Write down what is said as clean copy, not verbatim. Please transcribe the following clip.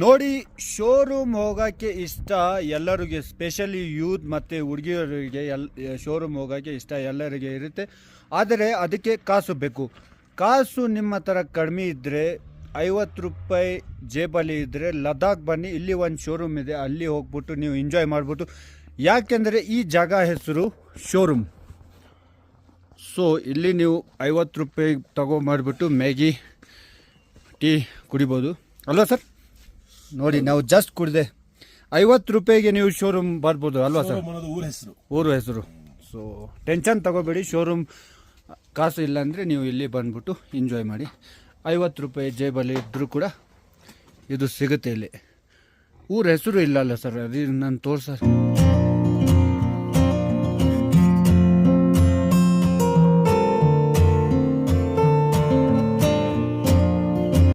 ನೋಡಿ, ಶೋರೂಮ್ ಹೋಗೋಕ್ಕೆ ಇಷ್ಟ ಎಲ್ಲರಿಗೆ, ಸ್ಪೆಷಲಿ ಯೂತ್ ಮತ್ತು ಹುಡುಗಿಯರಿಗೆ ಶೋರೂಮ್ ಹೋಗೋಕ್ಕೆ ಇಷ್ಟ ಎಲ್ಲರಿಗೆ ಇರುತ್ತೆ. ಆದರೆ ಅದಕ್ಕೆ ಕಾಸು ಬೇಕು. ಕಾಸು ನಿಮ್ಮ ಥರ ಕಡಿಮೆ ಇದ್ದರೆ, 50 ರೂಪಾಯಿ ಜೇಬಲ್ಲಿ ಇದ್ದರೆ ಲದಾಖ್ ಬನ್ನಿ. ಇಲ್ಲಿ ಒಂದು ಶೋರೂಮ್ ಇದೆ, ಅಲ್ಲಿ ಹೋಗ್ಬಿಟ್ಟು ನೀವು ಎಂಜಾಯ್ ಮಾಡಿಬಿಟ್ಟು. ಯಾಕೆಂದರೆ ಈ ಜಾಗ ಹೆಸರು ಶೋರೂಮ್. ಸೊ ಇಲ್ಲಿ ನೀವು 50 ರೂಪಾಯಿ ತಗೊಂಬಂದ್ಬಿಟ್ಟು ಮ್ಯಾಗಿ ಟೀ ಕುಡಿಬೋದು ಅಲ್ವಾ ಸರ್? ನೋಡಿ, ನಾವು ಜಸ್ಟ್ ಕುಡಿದೆ 50 ರೂಪಾಯಿಗೆ ನೀವು ಶೋರೂಮ್ ಬರ್ಬೋದು ಅಲ್ವಾ ಸರ್? ಊರು ಹೆಸರು. ಸೊ ಟೆನ್ಷನ್ ತಗೋಬೇಡಿ, ಶೋರೂಮ್ ಕಾಸು ಇಲ್ಲಾಂದರೆ ನೀವು ಇಲ್ಲಿ ಬಂದ್ಬಿಟ್ಟು ಎಂಜಾಯ್ ಮಾಡಿ. 50 ರೂಪಾಯಿ ಜೇಬಲ್ಲಿ ಇದ್ದರೂ ಕೂಡ ಇದು ಸಿಗುತ್ತೆ ಇಲ್ಲಿ. ಊರ ಹೆಸರು ಇಲ್ಲ ಅಲ್ಲ ಸರ್, ಅದು ನಾನು ತೋರ್ಸ